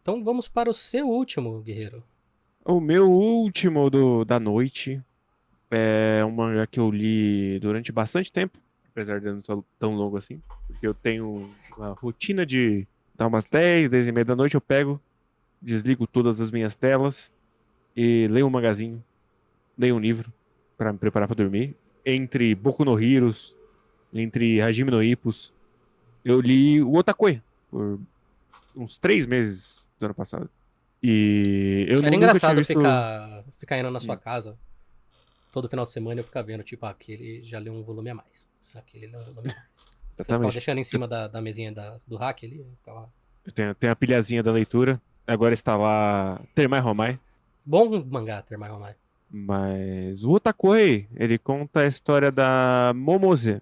Então vamos para o seu último, guerreiro. O meu último da noite é um mangá que eu li durante bastante tempo, apesar de não ser tão longo assim, porque eu tenho uma rotina de dar umas 10 e meia da noite, eu pego, desligo todas as minhas telas e leio um magazinho, leio um livro para me preparar para dormir. Entre Boku no Heroes, entre Hajime no Ippo, eu li o Otakoi por uns 3 meses do ano passado. E eu Era nunca tinha engraçado visto. ficar indo na sua Hum, casa todo final de semana e eu ficar vendo, tipo, aquele já leu um volume a mais. Aquele leu um volume a mais. Você ficava exatamente. deixando em cima da mesinha do hack ali, eu ficava... Eu tenho a pilhazinha da leitura. Agora está lá Termai Romai. Bom mangá, Termai Romai. Mas o Otakoi, ele conta a história da Momose,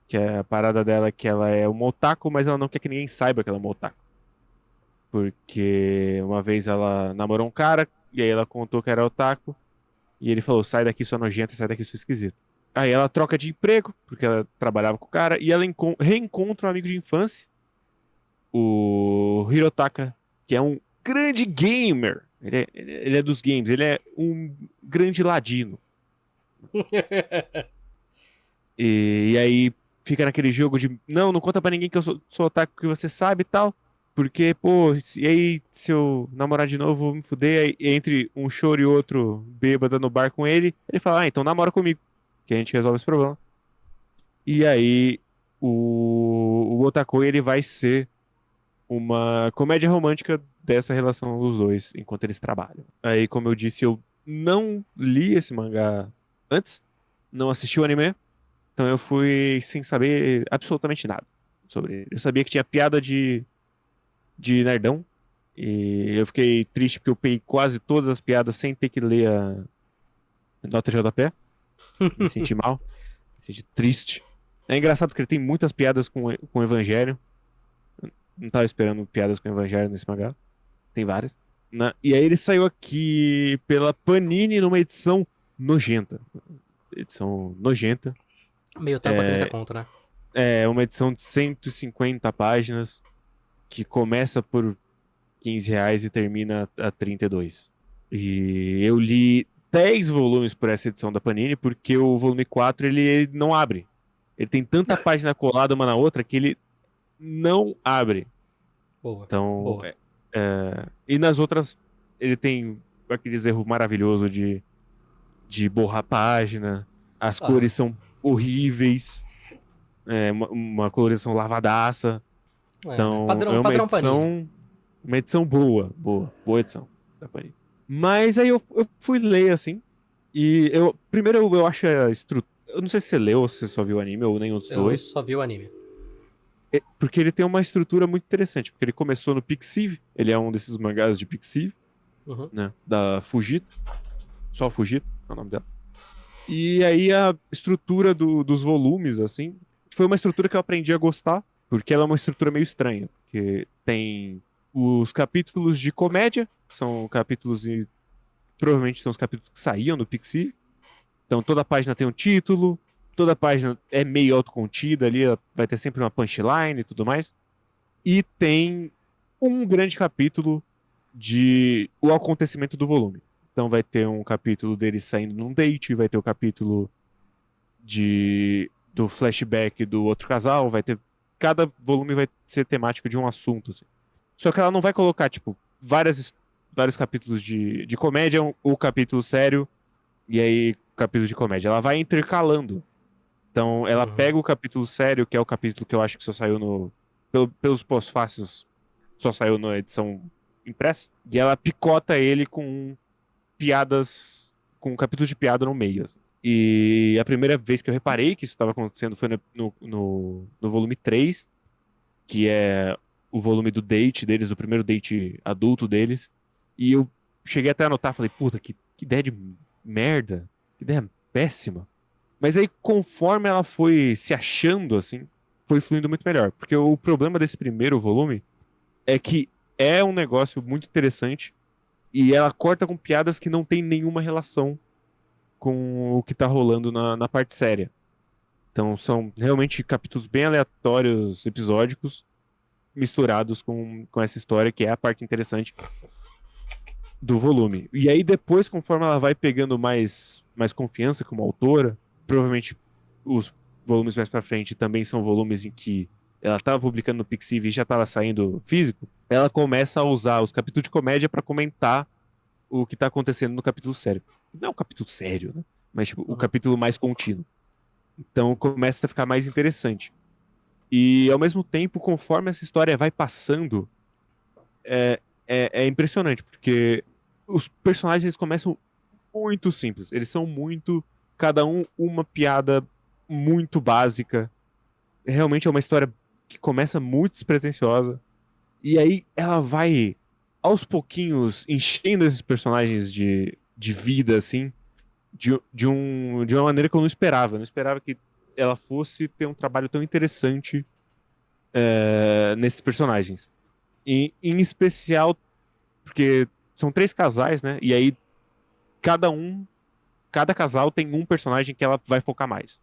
que é a parada dela que ela é uma otaku, mas ela não quer que ninguém saiba que ela é uma otaku. Porque uma vez ela namorou um cara, e aí ela contou que era otaku, e ele falou: sai daqui, sua nojenta, sai daqui, sua esquisita. Aí ela troca de emprego, porque ela trabalhava com o cara, e ela reencontra um amigo de infância, o Hirotaka, que é um grande gamer. Ele é dos games, ele é um grande ladino. E aí fica naquele jogo de não conta pra ninguém que eu sou otaku que você sabe e tal. Porque, pô, e aí se eu namorar de novo, eu vou me fuder. Aí, entre um choro e outro bêbado no bar com ele, ele fala, então namora comigo, que a gente resolve esse problema. E aí o Otakoi, ele vai ser uma comédia romântica dessa relação dos dois enquanto eles trabalham. Aí, como eu disse, eu não li esse mangá antes, não assisti o anime, então eu fui sem saber absolutamente nada sobre ele. Eu sabia que tinha piada de nerdão, e eu fiquei triste porque eu peguei quase todas as piadas sem ter que ler a nota JP. Me senti mal, me senti triste. É engraçado porque ele tem muitas piadas com o Evangelho. Não tava esperando piadas com o Evangelho nesse mangá. Tem várias. Né? E aí ele saiu aqui pela Panini numa edição nojenta. Edição nojenta. Meio tampa 30 É, conto, né? é uma edição de 150 páginas que começa por R$ 15 e termina a 32. E eu li 10 volumes por essa edição da Panini porque o volume 4 ele não abre. Ele tem tanta página colada uma na outra que ele não abre. Boa, Então, boa. e nas outras, ele tem aqueles erros maravilhosos de borrar a página, as Ah, cores são horríveis, uma colorização lavadaça. né? Então, é Padrão, padrão Panini. uma edição boa edição da Panini. Mas aí eu fui ler, assim, e primeiro eu acho a estrutura, eu não sei se você leu ou se você só viu o anime, ou nem os Eu dois, só vi o anime. porque ele tem uma estrutura muito interessante, porque ele começou no Pixiv, ele é um desses mangás de Pixiv, Uhum. né? Da Fujita. Só Fujita é o nome dela. E aí a estrutura dos volumes, assim, foi uma estrutura que eu aprendi a gostar, porque ela é uma estrutura meio estranha. Porque tem os capítulos de comédia, que são capítulos e provavelmente são os capítulos que saíam do Pixiv. Então toda página tem um título, toda página é meio autocontida ali, ela vai ter sempre uma punchline e tudo mais. E tem um grande capítulo de o acontecimento do volume. Então vai ter um capítulo dele saindo num date, vai ter o capítulo do flashback do outro casal, vai ter cada volume vai ser temático de um assunto, assim. Só que ela não vai colocar tipo vários capítulos de comédia, o capítulo sério e aí capítulo de comédia. Ela vai intercalando. Então ela Uhum. pega o capítulo sério, que é o capítulo que eu acho que só saiu pelos pós-fácios, só saiu na edição impressa, e ela picota ele com piadas, com um capítulo de piada no meio, assim. E a primeira vez que eu reparei que isso estava acontecendo foi no volume 3, que é o volume do date deles, o primeiro date adulto deles. E eu cheguei até a anotar, falei, puta, que ideia de merda, que ideia péssima. Mas aí, conforme ela foi se achando, assim, foi fluindo muito melhor. Porque o problema desse primeiro volume é que é um negócio muito interessante e ela corta com piadas que não tem nenhuma relação com o que tá rolando na parte séria. Então são realmente capítulos bem aleatórios, episódicos, misturados com essa história, que é a parte interessante do volume. E aí depois, conforme ela vai pegando mais confiança como autora, provavelmente os volumes mais pra frente também são volumes em que ela tava publicando no Pixiv e já tava saindo físico, ela começa a usar os capítulos de comédia pra comentar o que tá acontecendo no capítulo sério. Não é um capítulo sério, né? Mas tipo, o capítulo mais contínuo. Então começa a ficar mais interessante. E ao mesmo tempo, conforme essa história vai passando, é impressionante, porque os personagens eles começam muito simples. Eles são muito. Cada um uma piada muito básica. Realmente é uma história que começa muito despretensiosa. E aí ela vai, aos pouquinhos, enchendo esses personagens de vida, assim, de uma maneira que eu não esperava. Eu não esperava que ela fosse ter um trabalho tão interessante nesses personagens. E, em especial, porque são 3 casais, né? E aí, cada casal tem um personagem que ela vai focar mais.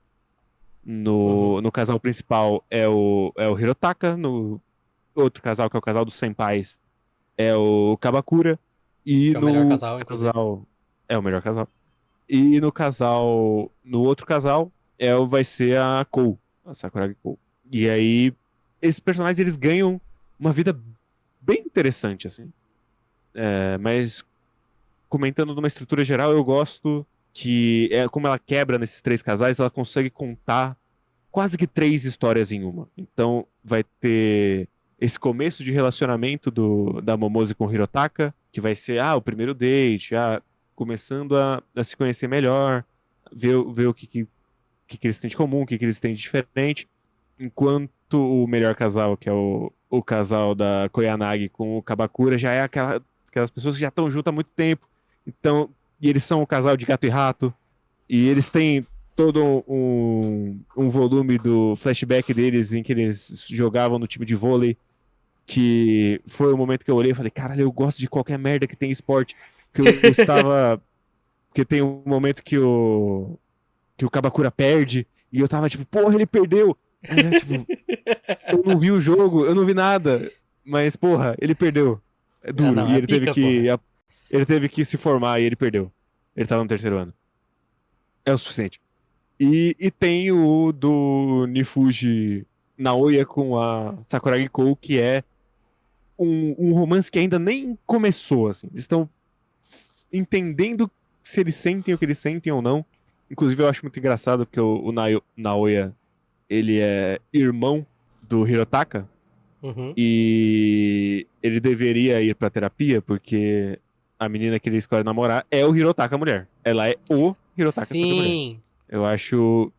Uhum. No casal principal é o Hirotaka, no outro casal, que é o casal dos senpais, é o Kabakura, e Que é o melhor no casal, inclusive. casal. É o melhor casal. E no casal. No outro casal, vai ser a Kou, a Sakuragi Kou. E aí, esses personagens eles ganham uma vida bem interessante, assim. Mas comentando numa estrutura geral, eu gosto que, como ela quebra nesses 3 casais, ela consegue contar quase que 3 histórias em uma. Então, vai ter esse começo de relacionamento da Momose com o Hirotaka, que vai ser, o primeiro date, começando a se conhecer melhor, ver o que eles têm de comum, o que eles têm de diferente. Enquanto o melhor casal, que é o casal da Koyanagi com o Kabakura, já é aquelas pessoas que já estão juntas há muito tempo. Então, e eles são o casal de gato e rato. E eles têm todo um volume do flashback deles em que eles jogavam no time de vôlei. Que foi o momento que eu olhei e falei, caralho, eu gosto de qualquer merda que tem esporte. Que eu estava. Porque tem um momento que o Kabakura perde. E eu tava tipo, porra, ele perdeu. Mas é tipo, eu não vi o jogo, eu não vi nada. Mas, porra, ele perdeu. É Ah, duro. não, E é ele teve pica, porra. que se formar e ele perdeu. Ele tava no terceiro ano. É o suficiente. E tem o do Nifuji Naoya com a Sakuragi Kou, que é um romance que ainda nem começou, assim. Eles estão entendendo se eles sentem o que eles sentem ou não. Inclusive, eu acho muito engraçado porque o Naoya, ele é irmão do Hirotaka, Uhum. e ele deveria ir pra terapia porque a menina que ele escolhe namorar é o Hirotaka mulher. Ela é o Hirotaka, só que mulher. Sim, Eu acho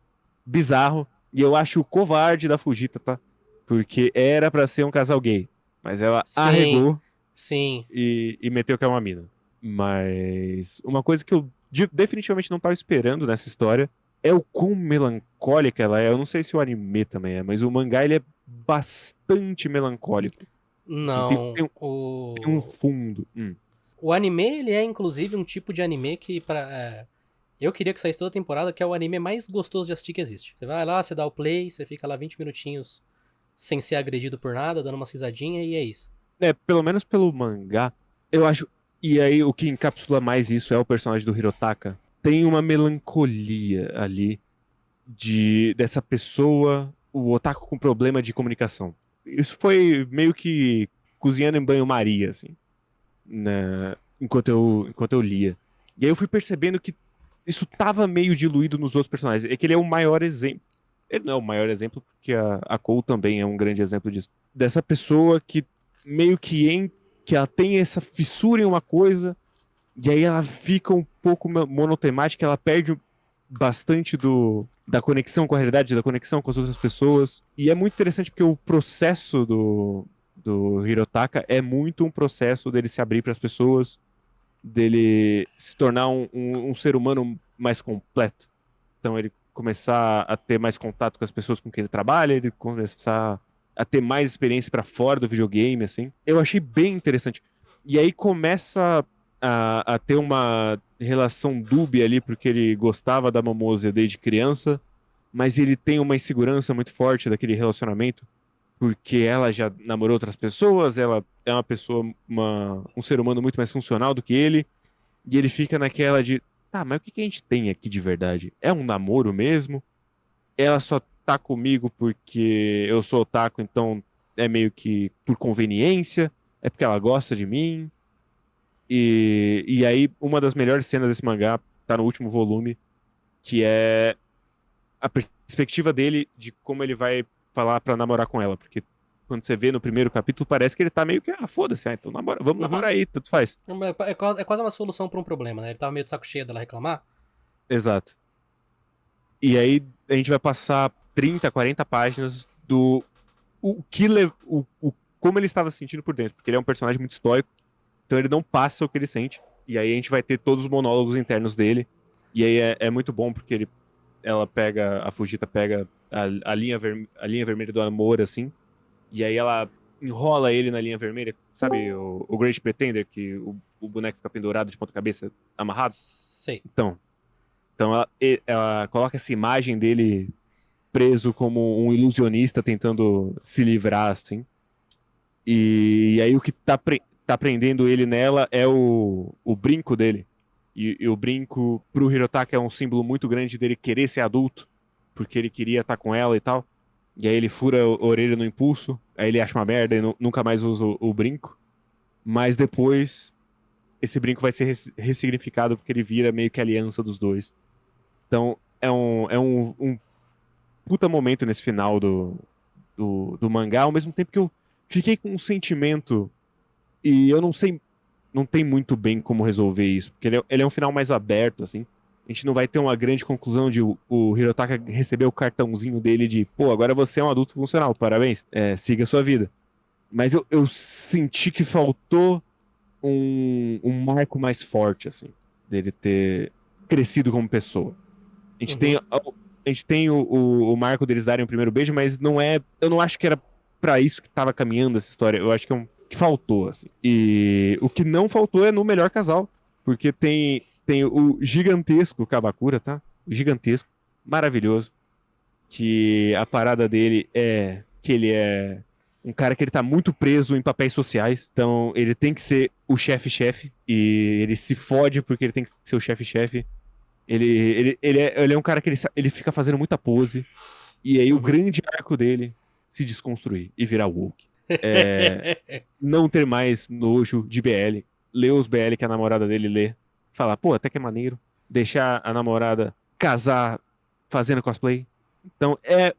bizarro e eu acho covarde da Fujita, tá? Porque era pra ser um casal gay, mas ela sim, arregou sim. e meteu que é uma mina. Mas uma coisa que eu definitivamente não tava esperando nessa história é o quão melancólica ela é. Eu não sei se o anime também é, mas o mangá ele é bastante melancólico. Assim, Não, tem um fundo. o anime, ele é inclusive um tipo de anime que eu queria que saísse toda a temporada, que é o anime mais gostoso de assistir que existe. Você vai lá, você dá o play, você fica lá 20 minutinhos sem ser agredido por nada, dando uma risadinha e é isso. Pelo menos pelo mangá, eu acho. E aí, o que encapsula mais isso é o personagem do Hirotaka. Tem uma melancolia ali dessa pessoa, o otaku com problema de comunicação. Isso foi meio que cozinhando em banho-maria, assim, né, enquanto eu lia. E aí eu fui percebendo que isso tava meio diluído nos outros personagens. É que ele é o maior exemplo. Ele não é o maior exemplo, porque a Cole também é um grande exemplo disso. Dessa pessoa que meio que ela tem essa fissura em uma coisa, e aí ela fica um pouco monotemática, ela perde bastante da conexão com a realidade, da conexão com as outras pessoas. E é muito interessante porque o processo do Hirotaka é muito um processo dele se abrir para as pessoas, dele se tornar um ser humano mais completo. Então ele começar a ter mais contato com as pessoas com quem ele trabalha, ele começar a ter mais experiência para fora do videogame, assim. Eu achei bem interessante. E aí começa a ter uma relação dúbia ali, porque ele gostava da Momose desde criança, mas ele tem uma insegurança muito forte daquele relacionamento. porque ela já namorou outras pessoas, ela é uma pessoa, um ser humano muito mais funcional do que ele, e ele fica naquela de, tá, mas o que que a gente tem aqui de verdade? É um namoro mesmo? Ela só tá comigo porque eu sou otaku, então é meio que por conveniência, é porque ela gosta de mim. E aí, uma das melhores cenas desse mangá tá no último volume, que é a perspectiva dele de como ele vai falar pra namorar com ela. Porque quando você vê no primeiro capítulo, parece que ele tá meio que, foda-se, então vamos Uhum. namorar aí, tanto faz. É quase uma solução pra um problema, né? Ele tava meio de saco cheio dela reclamar. Exato. E aí a gente vai passar 30, 40 páginas do como ele estava se sentindo por dentro, porque ele é um personagem muito estoico, então ele não passa o que ele sente. E aí a gente vai ter todos os monólogos internos dele. E aí é muito bom porque a Fujita pega a linha vermelha do amor, assim, e aí ela enrola ele na linha vermelha, sabe, o Great Pretender, que o boneco fica pendurado de ponta cabeça, amarrado. Sei. Então ela coloca essa imagem dele preso como um ilusionista tentando se livrar, assim. E aí o que tá prendendo ele nela é o brinco dele. E o brinco pro Hirotaka é um símbolo muito grande dele querer ser adulto, porque ele queria estar com ela e tal. E aí ele fura a orelha no impulso, aí ele acha uma merda e nunca mais usa o brinco. Mas depois esse brinco vai ser ressignificado porque ele vira meio que a aliança dos dois. Então é um puta momento nesse final do mangá, ao mesmo tempo que eu fiquei com um sentimento e eu não sei, não tem muito bem como resolver isso, porque ele é um final mais aberto, assim. A gente não vai ter uma grande conclusão de o Hirotaka receber o cartãozinho dele de, pô, agora você é um adulto funcional, parabéns, siga a sua vida. Mas eu senti que faltou um marco mais forte, assim, dele ter crescido como pessoa. A gente tem, Uhum. a gente tem o marco deles darem o primeiro beijo, mas não é. Eu não acho que era pra isso que tava caminhando essa história. Eu acho que que faltou, assim. E o que não faltou é no melhor casal. Porque tem o gigantesco Kabakura, tá? O gigantesco, maravilhoso. Que a parada dele é que ele é um cara que ele tá muito preso em papéis sociais. Então ele tem que ser o chefe-chefe. E ele se fode porque ele tem que ser o chefe-chefe. Ele é um cara que ele fica fazendo muita pose. E aí o Uhum. grande arco dele se desconstruir e virar woke. Não ter mais nojo de BL. Ler os BL que a namorada dele lê. Falar, pô, até que é maneiro. Deixar a namorada casar fazendo cosplay. Então é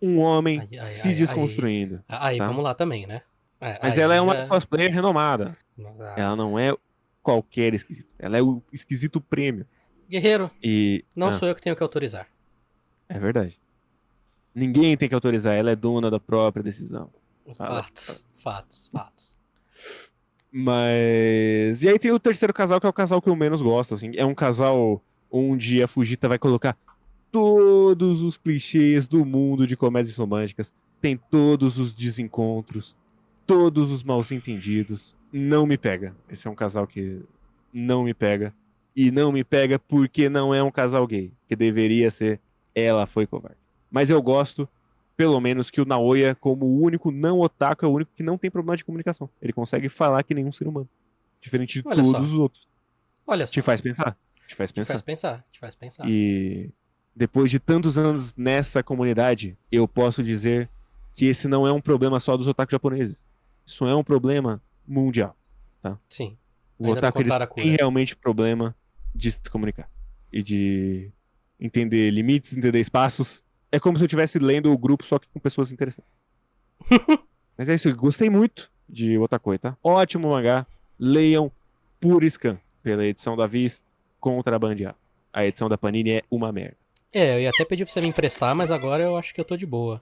um homem Aí, aí, se aí, aí, desconstruindo, aí, tá? vamos lá também, né? Mas ela Aí é uma já. cosplayer renomada. Ela Ah, não é qualquer esquisito. Ela é o esquisito prêmio. Guerreiro, E. não sou eu que tenho que autorizar. É verdade. Ninguém tem que autorizar, ela é dona da própria decisão. Fala. Fatos, fatos, fatos. Mas. E aí tem o terceiro casal, que é o casal que eu menos gosto, assim. É um casal onde a Fujita vai colocar todos os clichês do mundo de comédias românticas. Tem todos os desencontros, todos os mal entendidos. Não me pega. Esse é um casal que não me pega. E não me pega porque não é um casal gay. Que deveria ser. Ela foi covarde. Mas eu gosto, pelo menos, que o Naoya, como o único não otaku, é o único que não tem problema de comunicação. Ele consegue falar que nenhum ser humano. Diferente de Olha todos só, os outros. olha Te só. faz pensar. Te faz Te faz pensar. pensar, te faz pensar. E depois de tantos anos nessa comunidade, eu posso dizer que esse não é um problema só dos otaku japoneses. Isso é um problema mundial, tá? Sim, O ainda não otaku ele encontraram a tem cura. realmente problema de se comunicar e de entender limites, entender espaços. É como se eu estivesse lendo o grupo só que com pessoas interessantes. Mas é isso, gostei muito de Otakoi, tá? Ótimo mangá. Leiam por scan, pela edição da Viz, contrabandeado. A edição da Panini é uma merda. É, eu ia até pedir pra você me emprestar, mas agora eu acho que eu tô de boa.